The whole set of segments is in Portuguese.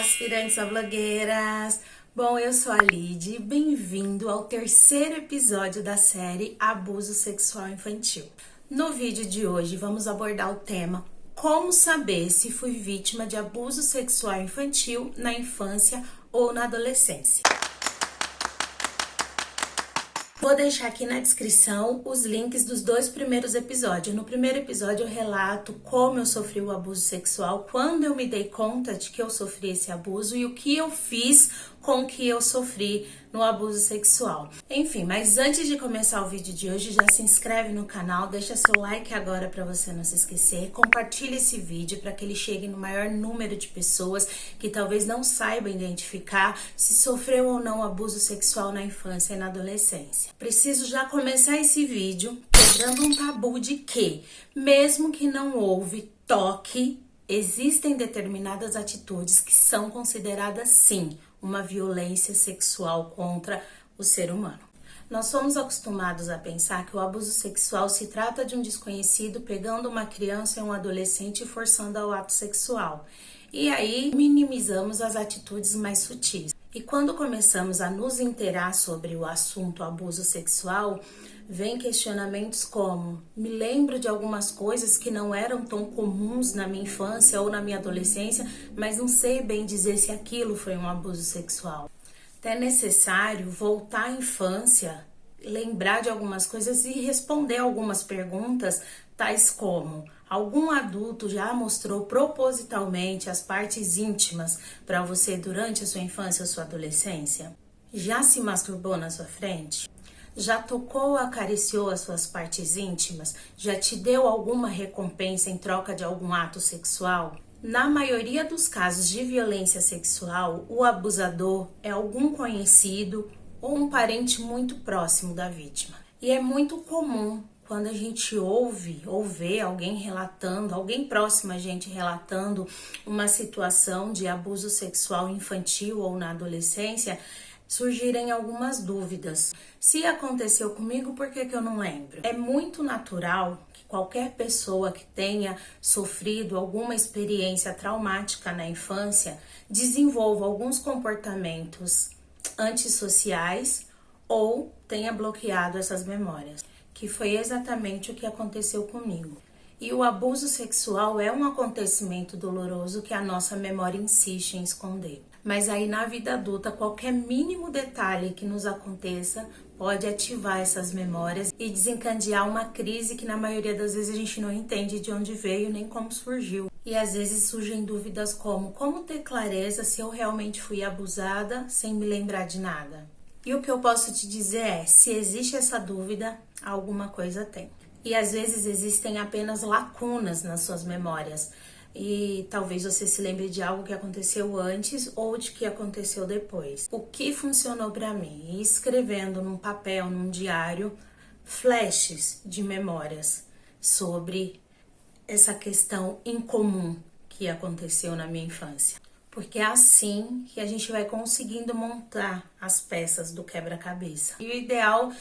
aspirantes a blogueiras! Bom, eu sou a Lid, bem-vindo ao terceiro episódio da série Abuso Sexual Infantil. No vídeo de hoje vamos abordar o tema como saber se fui vítima de abuso sexual infantil na infância ou na adolescência. Vou deixar aqui na descrição os links dos dois primeiros episódios. No primeiro episódio eu relato como eu sofri o abuso sexual, quando eu me dei conta de que eu sofri esse abuso e o que eu fiz com o que eu sofri no abuso sexual. Enfim, mas antes de começar o vídeo de hoje, já se inscreve no canal, deixa seu like agora para você não se esquecer, compartilha esse vídeo para que ele chegue no maior número de pessoas que talvez não saibam identificar se sofreu ou não abuso sexual na infância e na adolescência. Preciso já começar esse vídeo quebrando um tabu de que, mesmo que não houve toque, existem determinadas atitudes que são consideradas sim uma violência sexual contra o ser humano. Nós somos acostumados a pensar que o abuso sexual se trata de um desconhecido pegando uma criança e um adolescente e forçando ao ato sexual. E aí minimizamos as atitudes mais sutis. E quando começamos a nos inteirar sobre o assunto abuso sexual, vem questionamentos como: me lembro de algumas coisas que não eram tão comuns na minha infância ou na minha adolescência, mas não sei bem dizer se aquilo foi um abuso sexual. É necessário voltar à infância, lembrar de algumas coisas e responder algumas perguntas, tais como: algum adulto já mostrou propositalmente as partes íntimas para você durante a sua infância ou sua adolescência? Já se masturbou na sua frente? Já tocou ou acariciou as suas partes íntimas? Já te deu alguma recompensa em troca de algum ato sexual? Na maioria dos casos de violência sexual, o abusador é algum conhecido ou um parente muito próximo da vítima. E é muito comum quando a gente ouve ou vê alguém relatando, alguém próximo a gente relatando uma situação de abuso sexual infantil ou na adolescência, surgirem algumas dúvidas. Se aconteceu comigo, por que eu não lembro? É muito natural que qualquer pessoa que tenha sofrido alguma experiência traumática na infância desenvolva alguns comportamentos antissociais ou tenha bloqueado essas memórias, que foi exatamente o que aconteceu comigo. E o abuso sexual é um acontecimento doloroso que a nossa memória insiste em esconder. Mas aí na vida adulta, qualquer mínimo detalhe que nos aconteça pode ativar essas memórias e desencadear uma crise que na maioria das vezes a gente não entende de onde veio nem como surgiu. E às vezes surgem dúvidas como ter clareza se eu realmente fui abusada sem me lembrar de nada? E o que eu posso te dizer é, se existe essa dúvida, alguma coisa tem. E às vezes existem apenas lacunas nas suas memórias. E talvez você se lembre de algo que aconteceu antes ou de que aconteceu depois. O que funcionou para mim? Escrevendo num papel, num diário, flashes de memórias sobre essa questão incomum que aconteceu na minha infância. Porque é assim que a gente vai conseguindo montar as peças do quebra-cabeça. E o ideal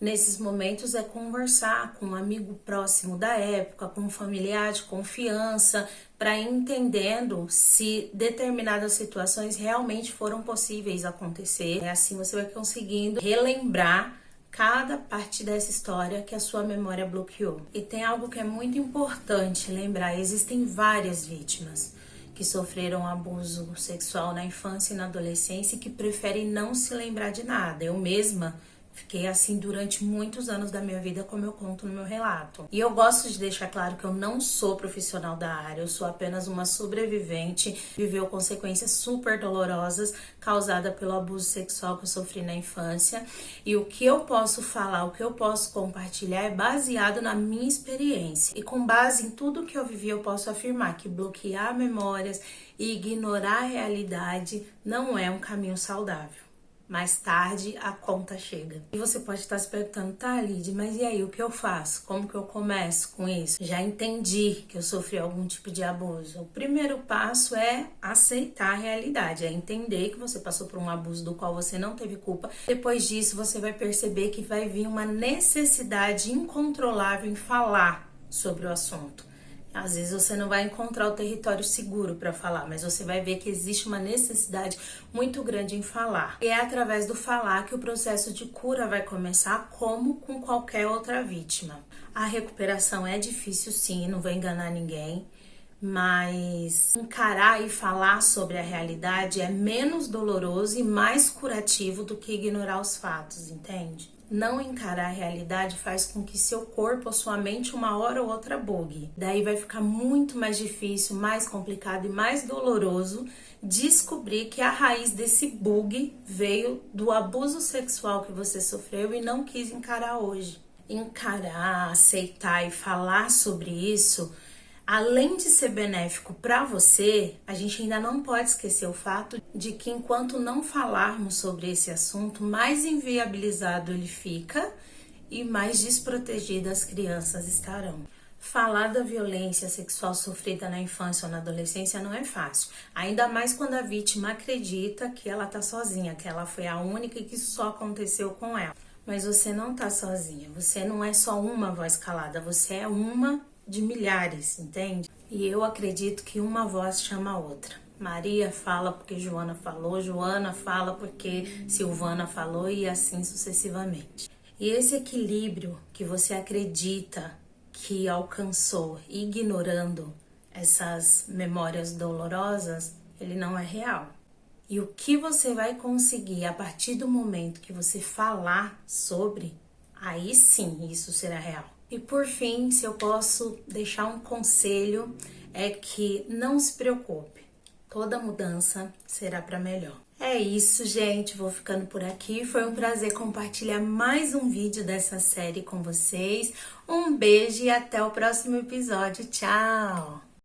nesses momentos é conversar com um amigo próximo da época, com um familiar de confiança, para ir entendendo se determinadas situações realmente foram possíveis acontecer. Assim você vai conseguindo relembrar cada parte dessa história que a sua memória bloqueou. E tem algo que é muito importante lembrar: existem várias vítimas que sofreram abuso sexual na infância e na adolescência e que preferem não se lembrar de nada. Eu mesma fiquei assim durante muitos anos da minha vida, como eu conto no meu relato. E eu gosto de deixar claro que eu não sou profissional da área, eu sou apenas uma sobrevivente, viveu consequências super dolorosas causadas pelo abuso sexual que eu sofri na infância. E o que eu posso falar, o que eu posso compartilhar é baseado na minha experiência. E com base em tudo que eu vivi, eu posso afirmar que bloquear memórias e ignorar a realidade não é um caminho saudável. Mais tarde a conta chega. E você pode estar se perguntando: tá, Lid, mas e aí, o que eu faço? Como que eu começo com isso? Já entendi que eu sofri algum tipo de abuso. O primeiro passo é aceitar a realidade, é entender que você passou por um abuso do qual você não teve culpa. Depois disso, você vai perceber que vai vir uma necessidade incontrolável em falar sobre o assunto. Às vezes você não vai encontrar o território seguro para falar, mas você vai ver que existe uma necessidade muito grande em falar. E é através do falar que o processo de cura vai começar, como com qualquer outra vítima. A recuperação é difícil, sim, não vou enganar ninguém, mas encarar e falar sobre a realidade é menos doloroso e mais curativo do que ignorar os fatos, entende? Não encarar a realidade faz com que seu corpo ou sua mente uma hora ou outra bugue. Daí vai ficar muito mais difícil, mais complicado e mais doloroso descobrir que a raiz desse bug veio do abuso sexual que você sofreu e não quis encarar hoje. Encarar, aceitar e falar sobre isso, além de ser benéfico para você, a gente ainda não pode esquecer o fato de que enquanto não falarmos sobre esse assunto, mais inviabilizado ele fica e mais desprotegidas as crianças estarão. Falar da violência sexual sofrida na infância ou na adolescência não é fácil, ainda mais quando a vítima acredita que ela tá sozinha, que ela foi a única e que isso só aconteceu com ela. Mas você não tá sozinha, você não é só uma voz calada, você é uma de milhares, entende? E eu acredito que uma voz chama a outra. Maria fala porque Joana falou, Joana fala porque Silvana falou e assim sucessivamente. E esse equilíbrio que você acredita que alcançou ignorando essas memórias dolorosas, ele não é real. E o que você vai conseguir a partir do momento que você falar sobre, aí sim isso será real. E por fim, se eu posso deixar um conselho, é que não se preocupe, toda mudança será para melhor. É isso, gente, vou ficando por aqui. Foi um prazer compartilhar mais um vídeo dessa série com vocês. Um beijo e até o próximo episódio. Tchau!